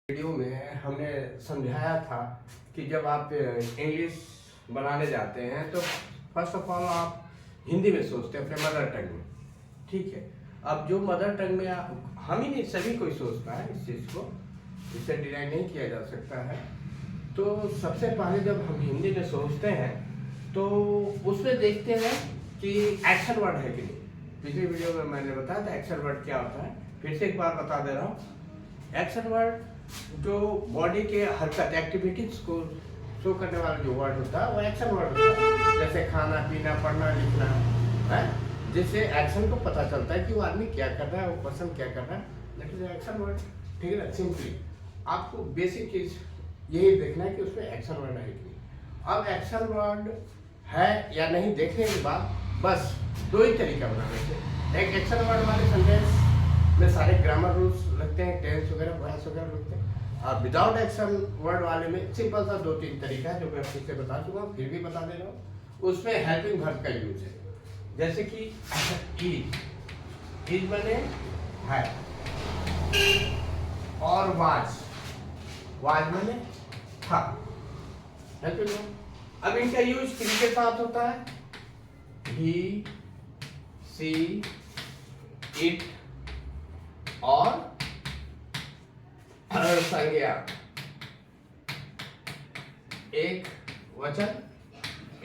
Video में हमने समझाया था कि जब आप इंग्लिश बनाने जाते हैं तो फर्स्ट ऑफ ऑल आप हिंदी में सोचते हैं, अपने मदर टंग में। ठीक है, अब जो मदर टंग में हम ही नहीं, सभी कोई सोचता है इस चीज़ को, इसे डिनाई नहीं किया जा सकता है। तो सबसे पहले जब हम हिंदी में सोचते हैं तो उसमें देखते हैं कि एक्शन वर्ड है कि नहीं। पिछली वीडियो में मैंने बताया था एक्शन वर्ड क्या होता है, फिर से एक बार बता दे रहा हूँ। एक्शन वर्ड जो बॉडी के हरकत एक्टिविटीज को शो करने वाला जो वर्ड होता है वो एक्शन वर्ड होता है। जैसे खाना पीना, पढ़ना लिखना है, जिससे एक्शन को पता चलता है कि वो आदमी क्या कर रहा है, वो पर्सन क्या कर रहा है। लेकिन एक्शन वर्ड, ठीक है ना, सिंपली आपको बेसिक चीज यही देखना है कि उसमें एक्शन वर्ड है कि नहीं। अब एक्शन वर्ड है या नहीं देखने के बाद बस दो ही तरीका बनाने से। एक एक्शन वर्ड वाले सेंटेंस में सारे ग्रामर रूल्स लगते हैं, टेंस वगैरह, वॉइस वगैरह लगते हैं। और विदाउट एक्शन वर्ड वाले में सिंपल सा 2-3 तरीका है जो मैं फिर से बता चुका हूँ, फिर भी बता दे रहा हूँ। उसमें हेल्पिंग वर्ब का यूज है, जैसे कि इज बने है, और वाज बने था, हेल्पिंग वर्ब। अब इनका यूज किसके साथ होता है? ही, सी, इट और संज्ञा, एक वचन,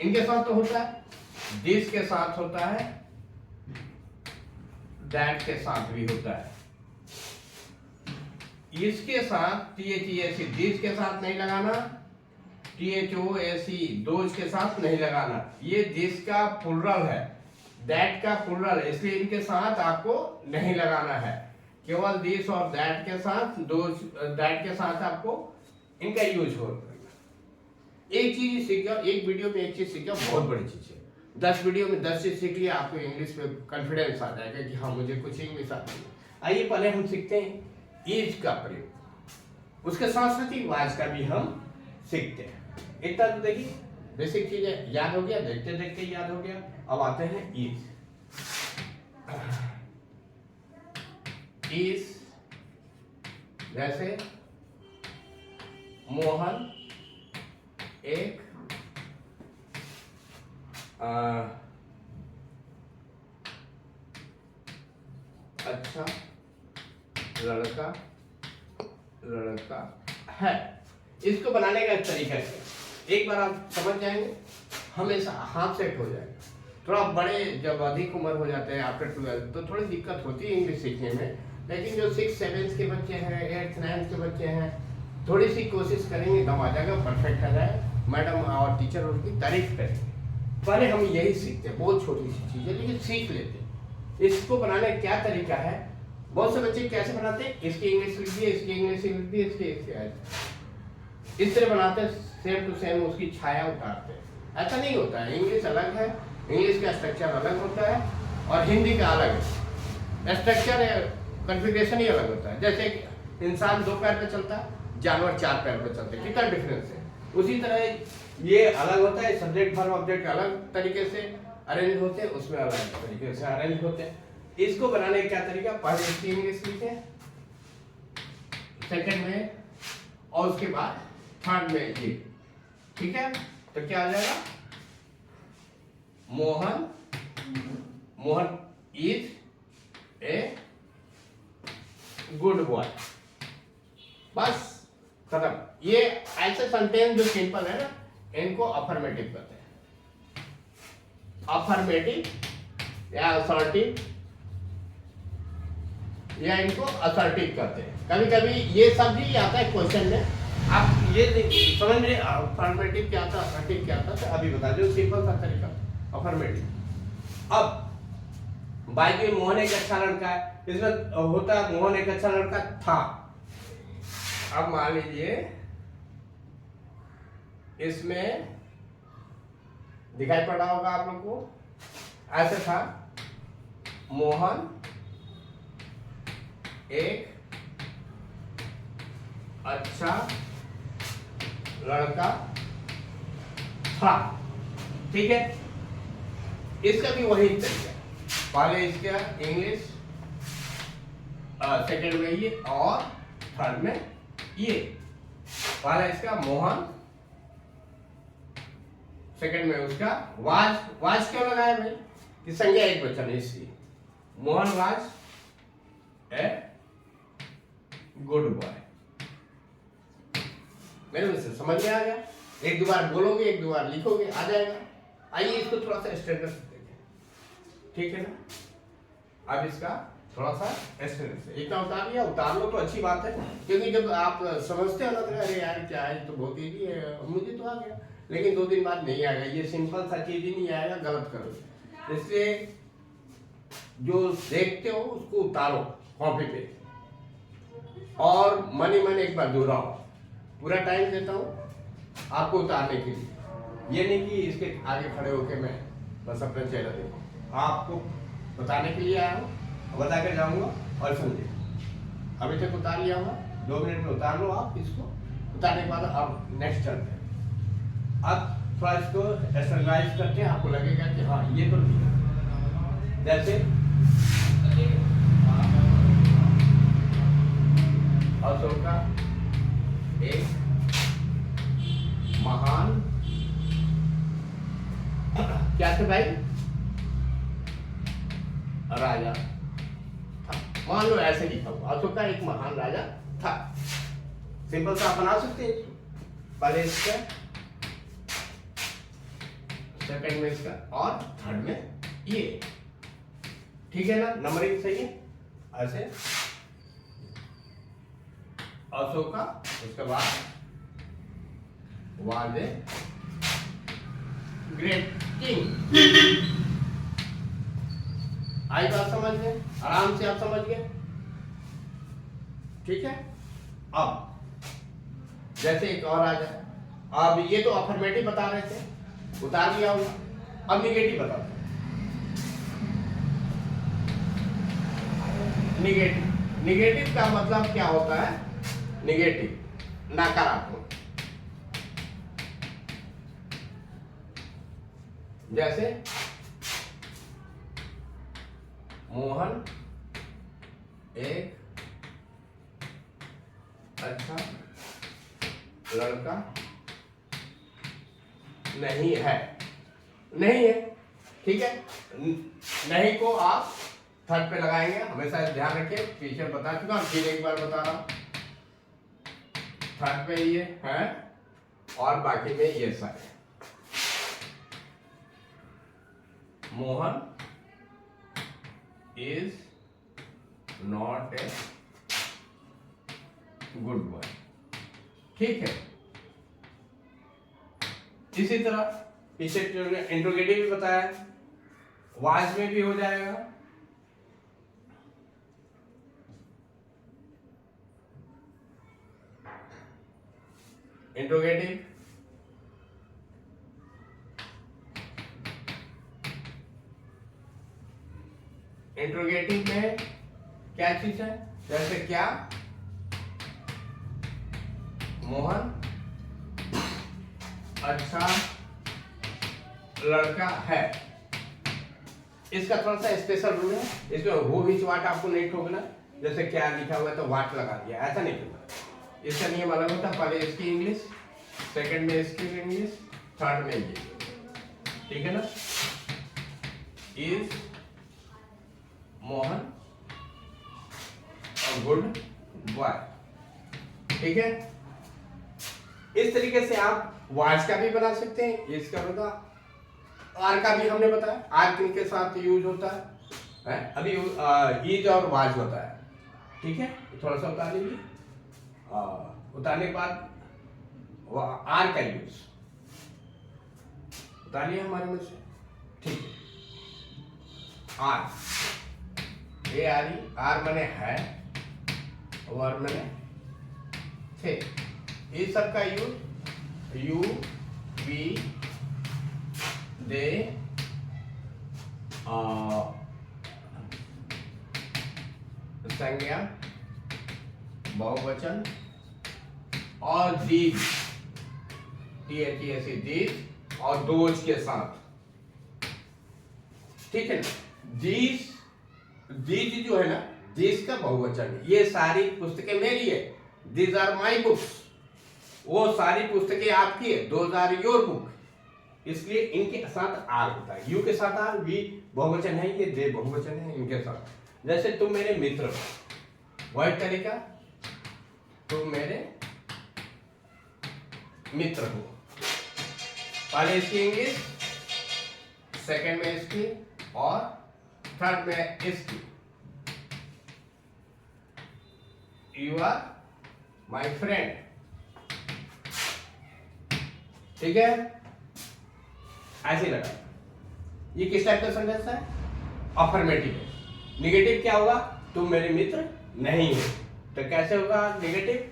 इनके साथ तो होता है। दिस के साथ होता है, दैट के साथ भी होता है। इसके साथ THESE दिस के साथ नहीं लगाना, THOSE दोज के साथ नहीं लगाना। ये दिस का प्लुरल है, दैट का प्लुरल है, इसलिए इनके साथ आपको नहीं लगाना है। केवल दिस और दैट के साथ, दैट के साथ आपको इनका यूज होगा। एक चीज सीख गया, एक वीडियो में एक चीज सीख गया, बहुत बड़ी चीज है। 10 वीडियो में 10 चीज सीख लिया, आपको इंग्लिश में कॉन्फिडेंस आ जाएगा कि हाँ मुझे कुछ इंग्लिश आती है। आइए पहले हम सीखते हैं इज का प्रयोग, उसके साथ साथ ही वाज का भी हम सीखते हैं। इतना तो देखिए बेसिक चीज है, याद हो गया, देखते देखते याद हो गया। अब आते हैं इज। जैसे मोहन एक अच्छा लड़का है। इसको बनाने का एक तरीका है, एक बार आप समझ जाएंगे हमेशा हाथ सेट हो जाएगा। थोड़ा बड़े जब अधिक उम्र हो जाते हैं आफ्टर 12 तो थोड़ी दिक्कत होती है इंग्लिश सीखने में, लेकिन जो 6-7 के बच्चे हैं, 8-9 के बच्चे हैं, थोड़ी सी कोशिश करेंगे दम आ जाएगा, परफेक्ट आ जाए। मैडम और टीचर उनकी तारीफ करेंगे। पहले हम यही सीखते हैं, बहुत छोटी सी चीज़ है लेकिन सीख लेते हैं। इसको बनाने का क्या तरीका है? बहुत से बच्चे कैसे बनाते हैं, इसकी इंग्लिश लिख दिए, इसकी इंग्लिश लिख दी, इसके इस तरह बनाते हैं, सेम टू सेम उसकी छाया उतारते हैं। ऐसा नहीं होता है, इंग्लिश अलग है, इंग्लिश का स्ट्रक्चर अलग होता है और हिंदी का अलग है। स्ट्रक्चर कॉन्फ़िगरेशन ही अलग होता है। जैसे इंसान 2 पैर पे चलता है, जानवर 4 पैर पे चलते हैं, कितना डिफरेंस है। उसी तरह ये अलग होता है, सब्जेक्ट वर्ब ऑब्जेक्ट अलग तरीके से अरेंज होते हैं, उसमें अलग तरीके से अरेंज होते हैं। इसको बनाने का क्या तरीका? पहले इसकी इंग्लिश लिखे, सेकंड में, और उसके बाद थर्ड में ये, ठीक है। तो क्या आ जाएगा? Mohan is a good boy. बस खत्म। ये ऐसे सेंटेंस जो सिंपल है ना, इनको अफर्मेटिव कहते हैं। अफर्मेटिव या असर्टिव, या इनको असर्टिव कहते हैं। कभी कभी ये सब भी आता है क्वेश्चन में, आप ये समझ रहे अफर्मेटिव क्या था, असर्टिव क्या था, तो अभी बता दो, सिंपल सा तरीका अफर्मेटिव। अब बाइक में मोहन एक अच्छा लड़का है, इसमें होता मोहन एक अच्छा लड़का था। अब मान लीजिए इसमें दिखाई पड़ रहा होगा आप लोग को, ऐसे था, मोहन एक अच्छा लड़का था, ठीक है। इसका भी वही तरीका, पहले इसका इंग्लिश, सेकंड में ये और थर्ड में ये पहला इसका मोहन, सेकंड में उसका वाज। वाज क्यों लगाया भाई कि संज्ञा एक वचन है इसलिए। Mohan was a good boy. मेरे मुझसे समझ में आ गया? एक दो बार बोलोगे, एक दो बार लिखोगे, आ जाएगा। आइए इसको थोड़ा सा स्टैंडर्ड से देखें, ठीक है ना। अब इसका थोड़ा सा स्टैंडर्ड से इतना उतार लिया, उतार लो तो अच्छी बात है, क्योंकि जब आप समझते हो ना तो अरे यार क्या है, तो बहुत ईजी है, मुझे तो आ गया, लेकिन 2 दिन बाद नहीं आएगा। ये सिंपल सा चीज ही नहीं आएगा, गलत करो। इसलिए जो देखते हो उसको उतारो कॉपी पे और मन ही मन एक बार दोहराओ। पूरा टाइम देता हूँ आपको उतारने के लिए, ये नहीं कि इसके आगे खड़े होकर मैं बस अपना चेहरा देखूं। आपको बताने के लिए आया हूँ, बता कर जाऊंगा और समझिए। अभी तक उतार लिया होगा, 2 मिनट में उतार लो आप इसको। उतारने के बाद अब नेक्स्ट चलते हैं। अब थोड़ा इसको एक्सरसाइज करते हैं, आपको लगेगा कि हाँ ये तो ठीक है। जैसे अशोक का एक महान क्या थे भाई, राजा था। मान लो ऐसे लिखा हुआ, अशोक का एक महान राजा था। सिंपल सा आप बना सकते हैं। पहले इसका, सेकंड में इसका और थर्ड में ये, ठीक है ना। नंबरिंग सही है ऐसे। अशोका, उसके बाद वाज ए ग्रेट किंग। आई बात समझ गए, आराम से आप समझ गए, ठीक है। अब जैसे एक और आ जाए, अब ये तो अफर्मेटिव बता रहे थे, उतार लिया होगा। अब निगेटिव बताते हैं। निगेटिव, निगेटिव का मतलब क्या होता है? निगेटिव नकारात्मक। जैसे मोहन एक अच्छा लड़का नहीं है। नहीं है, ठीक है। नहीं को आप थर्ड पे लगाएंगे, हमेशा ध्यान रखिए। पीछे बता चुका, फिर एक बार बता रहा हूं। थर्ड पे ये है और बाकी में ये सारे। Mohan is not a good boy, ठीक है। इसी तरह पीछे इंट्रोगेटिव भी बताया, वाज में भी हो जाएगा। इंट्रोगेटिव इंट्रोगेटिव में क्या चीज है? जैसे क्या मोहन अच्छा लड़का है। इसका थोड़ा सा स्पेशल रूल है, इसमें वो बीच वाट आपको नहीं ठोकना। जैसे क्या लिखा हुआ है तो वाट लगा दिया, ऐसा नहीं करना। इसका नियम अलग होता है। पहले इसकी इंग्लिश, सेकंड में इसकी इंग्लिश, थर्ड में ये, ठीक है ना। इज मोहन और गुड बॉय, ठीक है। इस तरीके से आप वाज का भी बना सकते हैं। इसका बता, आर का भी हमने बताया, आर किन के साथ यूज होता है अभी ईज और वाज होता है, ठीक है। थोड़ा सा उतार लीजिए। उतारने के बाद आर का यूज उतारिए हमारे में से, ठीक है। R, A R E, R मने है, और मने थे। इस सब का यूज यू, वी, दे, संज्ञा, बहुवचन और दीज, THESE, दीज और दोज के साथ, ठीक है ना। दीज जो है ना, दीज का बहुवचन। ये सारी पुस्तकें मेरी है, दीज आर माई बुक्स, वो सारी पुस्तकें आपकी है, दोज आर योर बुक, इसलिए इनके साथ आर होता है, यू के साथ आर, वी बहुवचन है, ये दे बहुवचन है, इनके साथ। जैसे तुम मेरे मित्र हो, वही तरीका, तुम मेरे मित्र हो, पहले इसकी इंग्लिश, सेकंड में इसकी और थर्ड में इसकी, यू आर माई फ्रेंड, ठीक है, ऐसे ही लगा। ये किस टाइप का सेंटेंस है? अफर्मेटिव है। निगेटिव क्या होगा? तुम मेरे मित्र नहीं हो, तो कैसे होगा निगेटिव?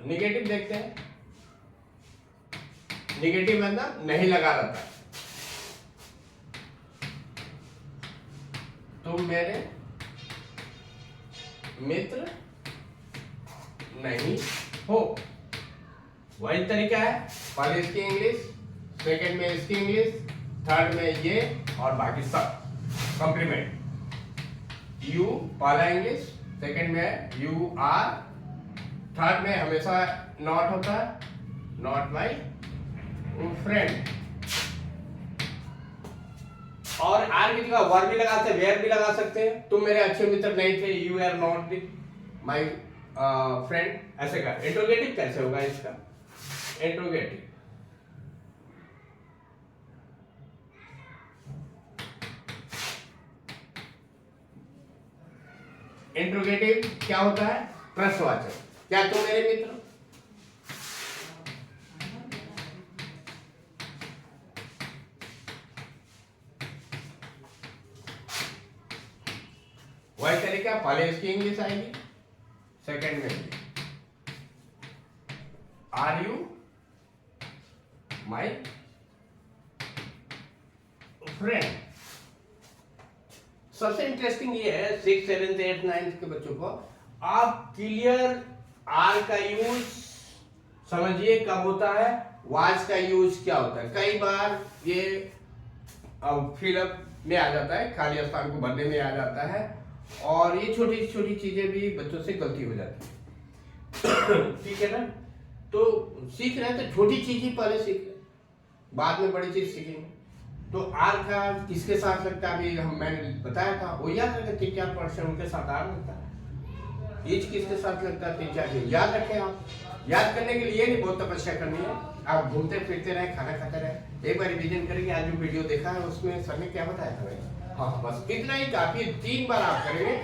निगेटिव देखते हैं, निगेटिव मतलब नहीं लगा रहता, तुम मेरे मित्र नहीं हो, वही तरीका है, पहले इसकी इंग्लिश, सेकंड में इसकी इंग्लिश, थर्ड में ये और बाकी सब कॉम्प्लीमेंट। यू पहला इंग्लिश, सेकंड में यू आर, थर्ड में हमेशा नॉट होता है, नॉट माई फ्रेंड, और आर की जगह वर भी लगा सकते, वेयर भी लगा सकते हैं। तुम मेरे अच्छे मित्र नहीं थे, you are not my friend, ऐसे का। इंट्रोगेटिव कैसे होगा इसका? इंट्रोगेटिव इंट्रोगेटिव क्या होता है? प्रश्नवाचक। क्या तुम मेरे मित्र? वही तरीका, पहले इसकी इंग्लिश आएगी, सेकंड में आर यू माई फ्रेंड। सबसे इंटरेस्टिंग ये है 6, 7, 8, 9 के बच्चों को, आप क्लियर आर का यूज समझिए कब होता है, वाज का यूज क्या होता है। कई बार ये फिलअप में आ जाता है, खाली स्थान को भरने में आ जाता है, और ये छोटी छोटी चीजें भी बच्चों से गलती हो जाती है। ठीक है ना? तो सीख रहे हैं तो छोटी चीज ही पहले सीख रहे, बाद में बड़ी चीज सीखेंगे। तो आर का किसके साथ लगता है? अभी मैंने बताया था, वो याद रखें, 3-4% उनके साथ आर लगता है। ईच किसके साथ लगता है? 3-4 याद रखें। आप याद करने के लिए नहीं बहुत तपस्या करनी है, आप घूमते फिरते रहे, खाना खाते रहे, एक बार रिवीजन करेंगे। आज जो वीडियो देखा है उसमें सर ने क्या बताया था भाई? हाँ, बस इतना ही काफी। 3 बार आप करेंगे,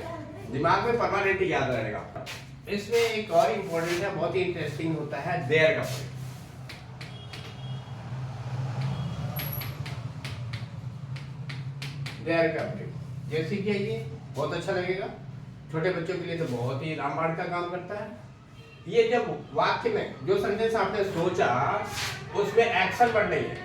दिमाग में परमानेंट याद रहेगा। इसमें एक और इम्पोर्टेंट है, बहुत ही इंटरेस्टिंग होता है, देयर का प्रयोग। देयर का प्रयोग जैसे कि ये बहुत अच्छा लगेगा, छोटे बच्चों के लिए तो बहुत ही रामबाण का काम करता है। ये जब वाक्य में जो सेंटेंस आपने सोचा उसमें एक्शन वर्ड नहीं है,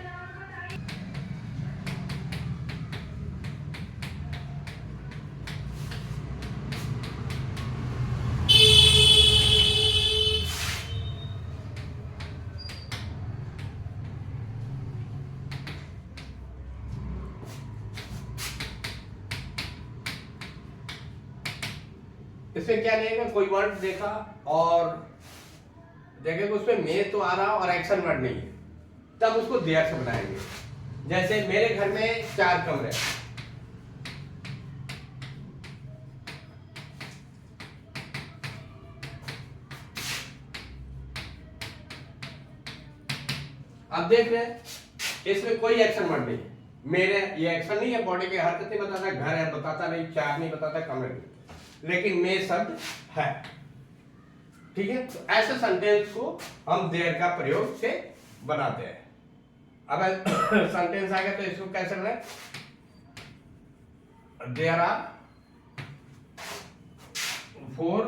इसमें क्या लेगा? कोई वर्ड देखा और देखें उसमें मैं तो आ रहा और एक्शन वर्ड नहीं है, तब उसको देयर से बनाएंगे। जैसे मेरे घर में 4 कमरे, अब देख रहे हैं इसमें कोई एक्शन वर्ड नहीं है, मेरे ये एक्शन नहीं है, बॉडी की हरकत नहीं बताता, घर है बताता नहीं, 4 नहीं बताता, कमरे नहीं, लेकिन मैं शब्द है। ठीक है? तो ऐसे सेंटेंस को हम देयर का प्रयोग से बनाते हैं। अब सेंटेंस आ गया तो इसको कैसे बनाए? There are 4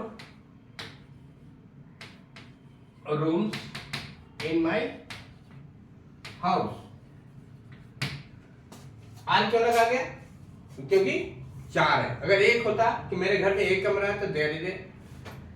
rooms in my house. आज क्यों लगा गया? क्योंकि 4 है। अगर एक होता कि मेरे घर में 1 कमरा है तो there is a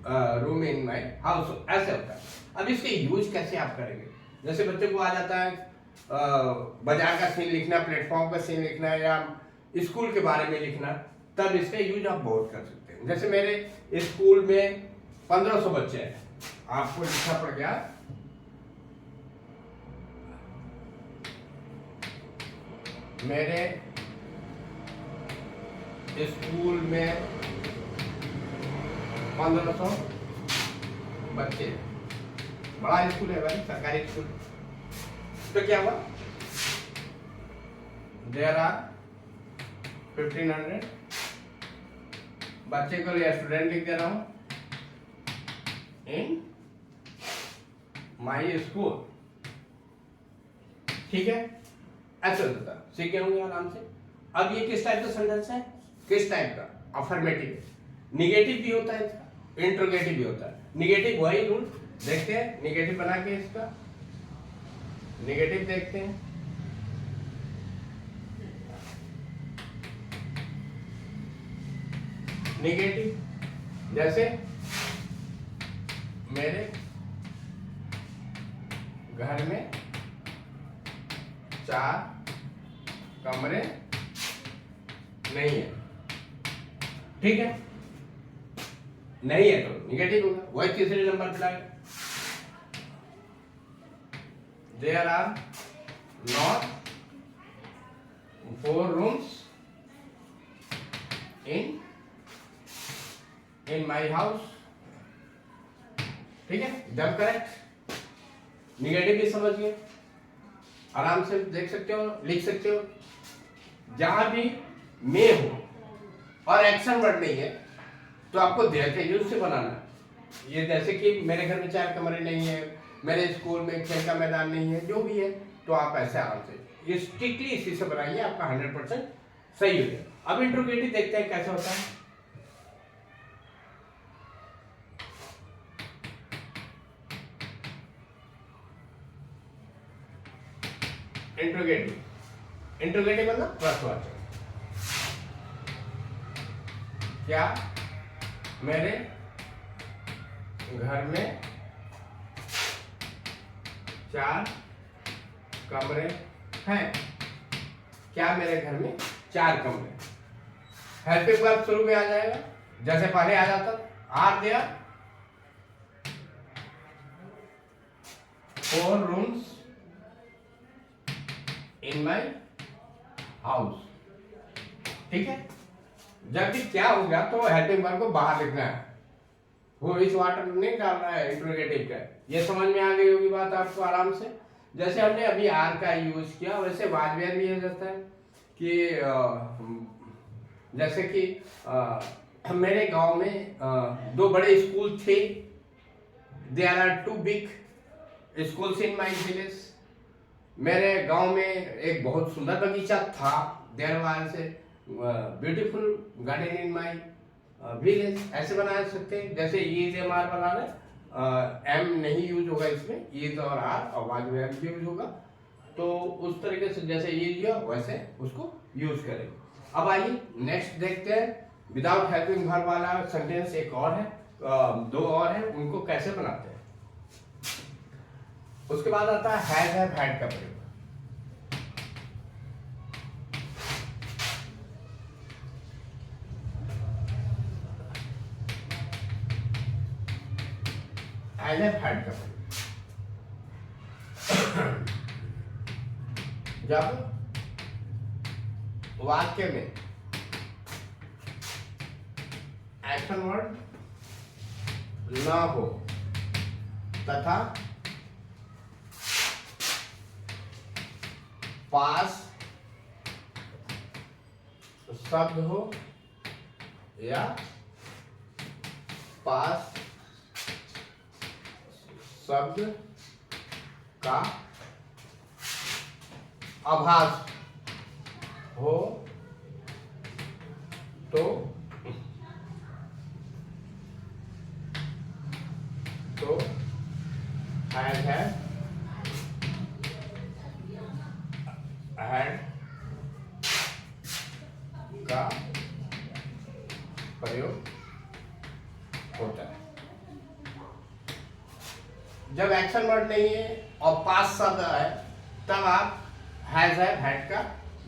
room in my house, ऐसे होता है। अब इसके यूज कैसे आप करेंगे? जैसे बच्चे को आ जाता है बाजार का सीन लिखना, प्लेटफॉर्म का सीन लिखना, या स्कूल के बारे में लिखना, तब इसका यूज आप बहुत कर सकते हैं। जैसे मेरे स्कूल में 1500 बच्चे हैं, आपको लिखना पड़ गया मेरे स्कूल में 1500 बच्चे, बड़ा स्कूल है भाई, सरकारी स्कूल। तो क्या हुआ, देयर आर 1500 बच्चे को लिए स्टूडेंट लिख दे रहा हूं इन माई स्कूल। ठीक है, ऐसे होता है, सीखे होंगे आराम से। अब ये किस टाइप का सेंटेंस है, किस टाइप का, अफर्मेटिव। निगेटिव भी होता है इसका, इंट्रोगेटिव भी होता है। निगेटिव वही रूल देखते हैं, निगेटिव बना के इसका निगेटिव देखते हैं। निगेटिव जैसे मेरे घर में 4 कमरे नहीं है। ठीक है, नहीं है तो निगेटिव होगा, वही तीसरे नंबर पे लाएगा। There are not 4 rooms in my house. ठीक है, जब करेक्ट, निगेटिव भी समझ गए, आराम से देख सकते हो, लिख सकते हो। जहां भी मैं हो और एक्शन वर्ड नहीं है तो आपको देयर के यूज से बनाना है। ये जैसे कि मेरे घर में 4 कमरे नहीं है, मेरे स्कूल में खेल का मैदान नहीं है, जो भी है, तो आप ऐसे आराम से स्ट्रिक्टली इसी से बनाइए, आपका 100% सही हो जाए। अब इंट्रोगेटिव देखते हैं कैसे होता है। इंट्रोगेटिव मतलब प्रश्नवाचक। क्या मेरे घर में 4 कमरे हैं? क्या मेरे घर में 4 कमरे? हेल्पिंग वर्ब शुरू में आ जाएगा, जैसे पहले आ जाता, are there 4 rooms in my house. ठीक है, जब भी क्या होगा तो हेल्पिंग वर्ब को बाहर लिखना है, वो इस वाटर नहीं डालना है इंट्रोगेटिव का। ये समझ में आ गई होगी बात आपको आराम से। जैसे हमने अभी आर का यूज किया, वैसे वाजवेयर भी हो जाता है कि जैसे कि मेरे गांव में 2 बड़े स्कूल थे। There are 2 big schools in my village. मेरे गांव में एक बहुत सुंदर बगीचा था। There was beautiful garden in my village. ऐसे बना सकते हैं, जैसे ईज एम आर बनाना, एम नहीं यूज होगा इसमें, ईज और आर और वाजवेयर भी यूज होगा। तो उस तरीके से जैसे ईज हो वैसे उसको यूज करेंगे। अब आइए नेक्स्ट देखते हैं, विदाउट हेल्पिंग वर्ब वाला सेंटेंस एक और है, 2 और है, उनको कैसे बनाते हैं। उसके बाद आता है हैज हैव हैड का प्रयोग। हैज हैव हैड का प्रयोग जब वाक्य में एक्शन वर्ड न हो तथा पास शब्द हो या पास शब्द का आभास हो तो हैज हैव हैड का प्रयोग होता है। जब एक्शन वर्ड नहीं है और पास शब्द है तब आप हैज हैव हैड का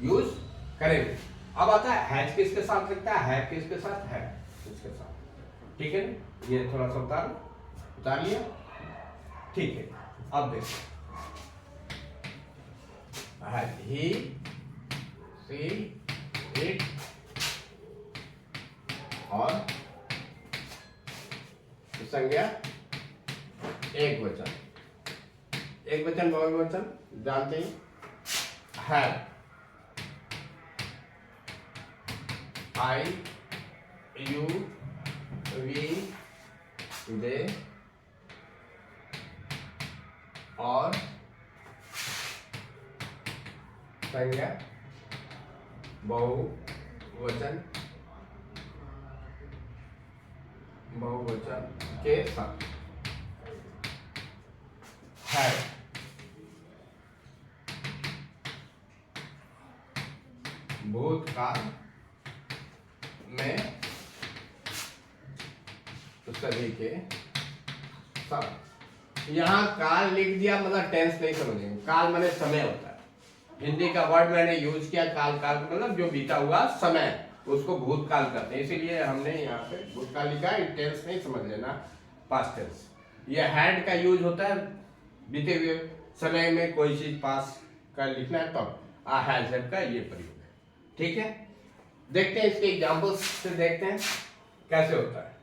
यूज करेंगे। अब आता है हैज किसके साथ लगता है, हैव किसके साथ, है इसके साथ। ठीक है ना, ये थोड़ा सा उतार लिया। ठीक है, अब देखो ही, सी, इट और संज्ञा एक वचन, एक वचन बहुवचन जानते हैं, हैव, आई, यू, वी, दे और संज्ञा बहुवचन के साथ है। भूतकाल में सभी के साथ। यहाँ काल लिख दिया मतलब टेंस नहीं समझेंगे। काल माने समय होता है, हिंदी का वर्ड मैंने यूज किया काल, काल मतलब जो बीता हुआ समय, उसको भूतकाल करते हैं, इसीलिए हमने यहाँ पे भूतकाल लिखा है। टेंस नहीं समझ लेना, पास्ट टेंस। ये हैड का यूज होता है बीते हुए समय में कोई चीज पास का लिखना है, तब हैज हैड का ये प्रयोग है। ठीक है, देखते हैं इसके एग्जांपल्स से, देखते हैं कैसे होता है।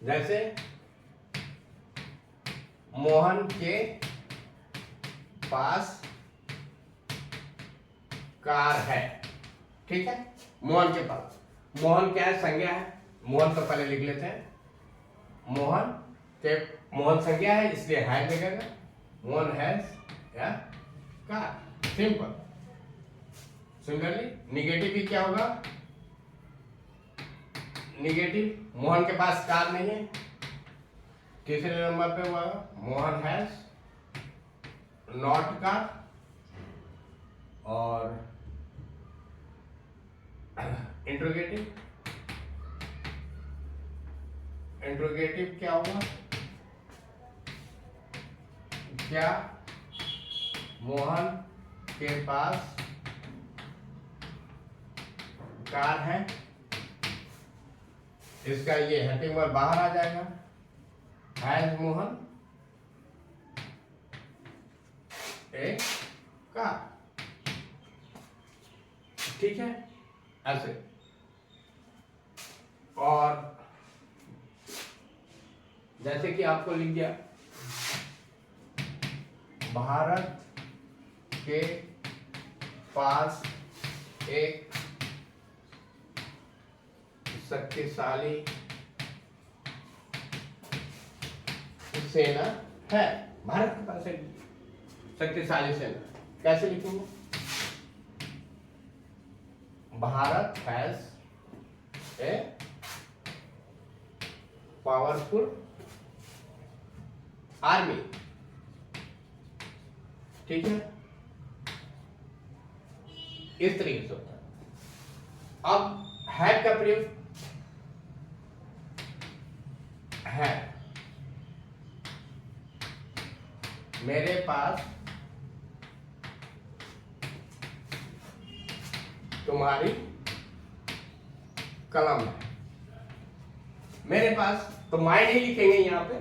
जैसे मोहन के पास कार है। ठीक है, मोहन के पास, मोहन क्या है, संज्ञा है। मोहन तो पहले लिख लेते हैं, मोहन संज्ञा है इसलिए हैज लगेगा। मोहन हैज या कार, सिंपल। सिमिलरली निगेटिव भी क्या होगा, निगेटिव मोहन के पास कार नहीं है, तीसरे नंबर पे हुआ मोहन हैज नॉट कार, और इंट्रोगेटिव, इंट्रोगेटिव क्या होगा, क्या मोहन के पास कार है, इसका ये हेडिंग वर्ड बाहर आ जाएगा, हैज मोहन ए कार। ठीक है, ऐसे। और जैसे कि आपको लिख दिया, भारत के पास एक शक्तिशाली सेना है। भारत के पास एक शक्तिशाली सेना, कैसे लिखेंगे, Bharat has a powerful army. ठीक है, इस तरीके से होता है। अब हैव का प्रयोग है, मेरे पास तुम्हारी कलम है। मेरे पास तो माई नहीं लिखेंगे यहाँ पे,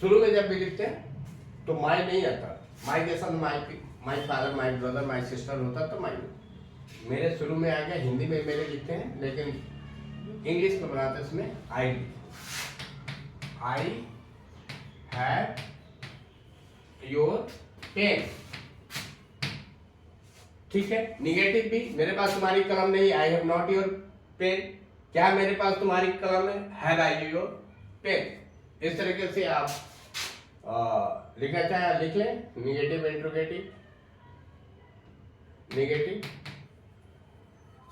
शुरू में जब भी लिखते हैं तो माई नहीं आता। माई के साथ my father, my brother, my sister होता तो माई, मेरे शुरू में आ गया। हिंदी में मेरे लिखते हैं, लेकिन इंग्लिश में बनाते इसमें आई हैव योर पेन। ठीक है, निगेटिव भी, मेरे पास तुम्हारी कलम नहीं, I have not your pen. क्या मेरे पास तुम्हारी कलम है, हैव आई योर पेन। इस तरीके से आप लिखना चाहे लिख लें, निगेटिव, इंट्रोगेटिव, निगेटिव।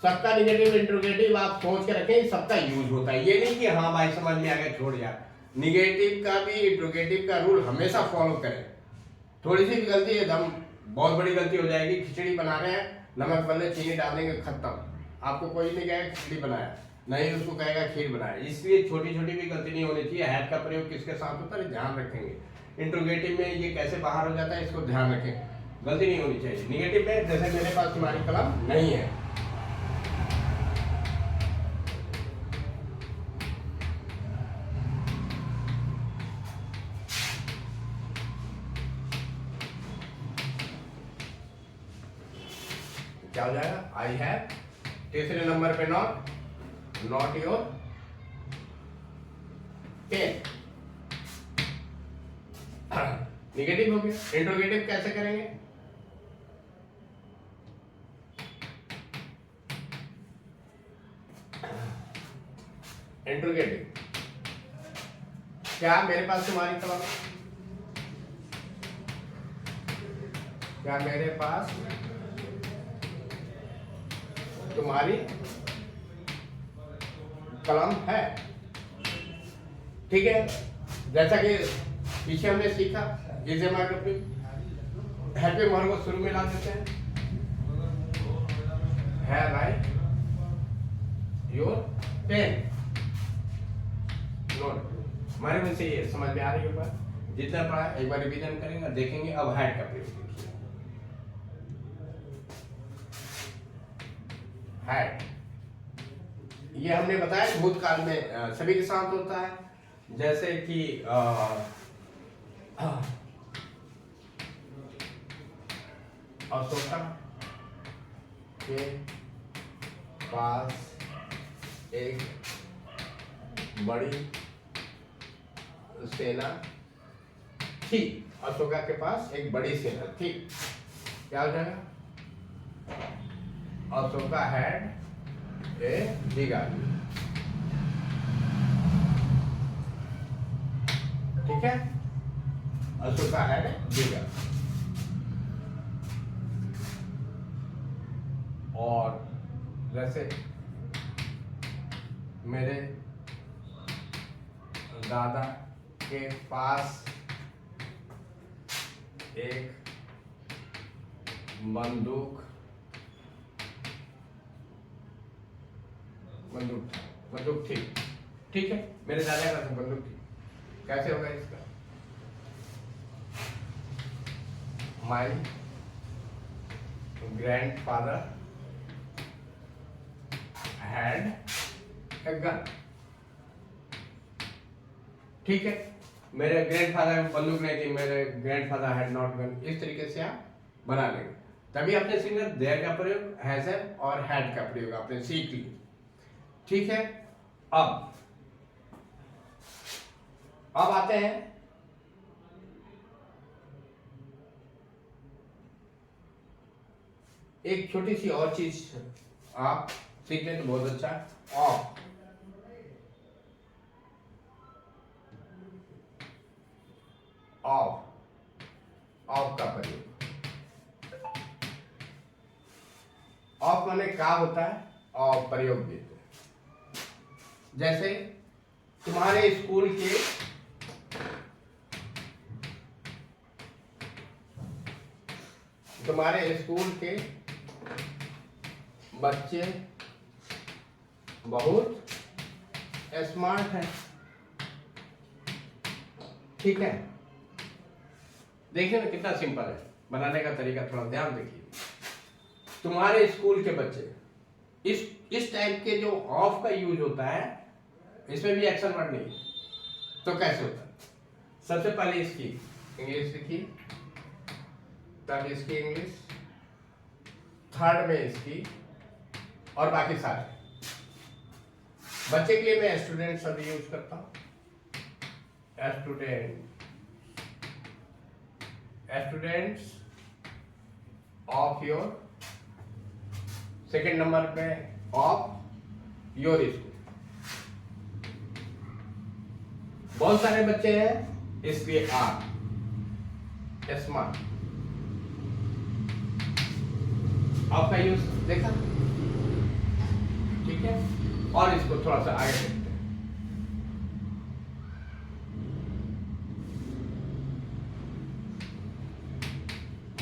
सबका निगेटिव इंट्रोगेटिव आप सोच के रखें, सबका यूज होता है। ये नहीं कि हाँ भाई समझ में आ गया छोड़ यार। निगेटिव का भी इंट्रोगेटिव का रूल हमेशा फॉलो करें। थोड़ी सी भी गलती एकदम बहुत बड़ी गलती हो जाएगी। खिचड़ी बना रहे हैं, नमक बदले चीनी डाल देंगे, खत्म। आपको कोई नहीं कहेगा खिचड़ी बनाया, नहीं उसको कहेगा खीर बनाया। इसलिए छोटी छोटी भी गलती नहीं होनी चाहिए। हैव का प्रयोग किसके साथ होता है, ध्यान रखेंगे। इंट्रोगेटिव में ये कैसे बाहर हो जाता है, इसको ध्यान रखें, गलती नहीं होनी चाहिए। निगेटिव में जैसे मेरे पास तुम्हारी कलम नहीं है, क्या हो जाएगा? I have. तीसरे नंबर पे नॉट योर पेन। निगेटिव हो गया। इंट्रोगेटिव कैसे करेंगे? इंट्रोगेटिव, क्या मेरे पास तुम्हारी कलम? क्या मेरे पास तुम्हारी कलम है? ठीक है, जैसा कि पीछे हमने सीखा, इसे हैप्पी वर्ब को शुरू में ला देते हैं। है राइट योर पेन नोट। हमारे में से ये समझ में आ रही है बात? जितना पढ़ा एक बार रिवीजन करेंगे, देखेंगे। अब हैड का प्रयोग देखिए। हैड, ये हमने बताया भूतकाल में सभी के साथ होता है। जैसे कि अशोका के पास एक बड़ी सेना थी। अशोका के पास एक बड़ी सेना थी। क्या हो जाएगा? Ashoka had a big army. ठीक है, Ashoka had a big army. और जैसे मेरे दादा के पास एक बंदूक थी। ठीक है, मेरे दादा का बंदूक थी। कैसे होगा इसका? माई ग्रैंडफादर हैड ए गन। ठीक है, मेरे ग्रैंडफादर बंदूक नहीं थी, मेरे ग्रैंडफादर हैड नॉट गन। इस तरीके से आप बना लेंगे। तभी आपने सीखना देयर का प्रयोग, हैज और हैड का प्रयोग आपने सीख लिया। ठीक है, अब आते हैं एक छोटी सी और चीज आप सीख लें तो बहुत अच्छा है। ऑफ का प्रयोग। ऑफ माने क्या होता है? ऑफ प्रयोग देते हैं। जैसे तुम्हारे स्कूल के बच्चे बहुत स्मार्ट हैं। ठीक है, देखिए ना कितना सिंपल है बनाने का तरीका, थोड़ा ध्यान देखिए। तुम्हारे स्कूल के बच्चे, इस टाइप के जो ऑफ का यूज होता है, इसमें भी एक्शन वर्ड नहीं है, तो कैसे होता है? सबसे पहले इसकी इंग्लिश लिखी, तब इसकी इंग्लिश, थर्ड में इसकी, और बाकी सारे। बच्चे के लिए मैं स्टूडेंट शब्द यूज करता हूं। Students of your, second number पे ऑफ योर स्कूल। बहुत सारे बच्चे हैं इसलिए आर स्मार्ट। ऑफ का यूज देखा? ठीक है, और इसको थोड़ा सा आगे देखते हैं।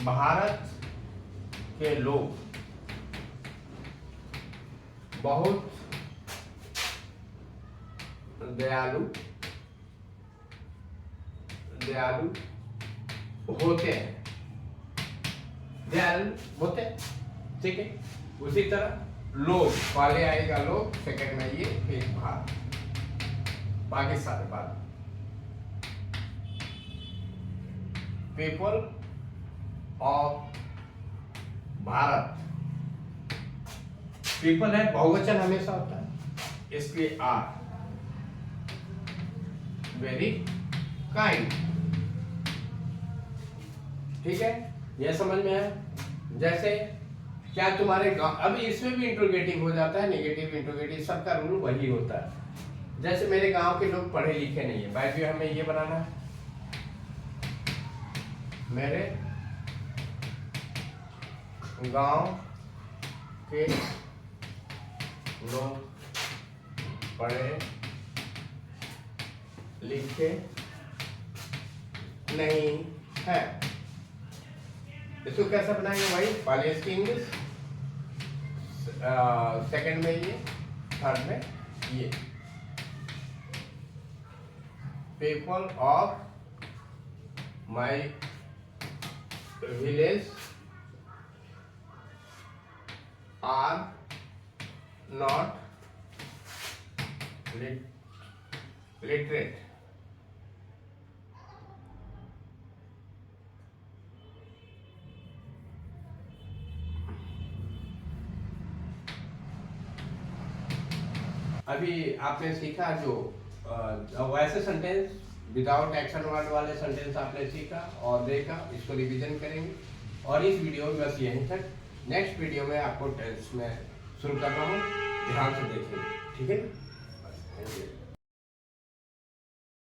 भारत के लोग बहुत दयालु होते हैं। ठीक है, उसी तरह लोग पहले आएगा, लोग सेकंड में ये, फिर भारत, बाकी सारे बात। पीपल ऑफ भारत पीपल है, बहुवचन हमेशा होता है, इसलिए आर वेरी काइंड। ठीक है, यह समझ में है। जैसे क्या तुम्हारे गांव, अभी इसमें भी इंट्रोगेटिव हो जाता है, नेगेटिव इंट्रोगेटिव, सबका रूल वही होता है। जैसे मेरे गांव के लोग पढ़े लिखे नहीं है, बाय द वे हमें ये बनाना है, मेरे गांव के लोग पढ़े लिखे नहीं है। इसको कैसे बनाएंगे भाई? पहले इसकी इंग्लिश, सेकंड में ये, थर्ड में ये। People of my village are not literate. अभी आपने सीखा जो वैसे सेंटेंस विदाउट एक्शन वर्ड वाले सेंटेंस आपने सीखा और देखा, इसको रिवीजन करेंगे। और इस वीडियो में बस यहीं तक। नेक्स्ट वीडियो में आपको टेंस में शुरू कर रहा हूँ, ध्यान से देखेंगे। ठीक है, थैंक यू।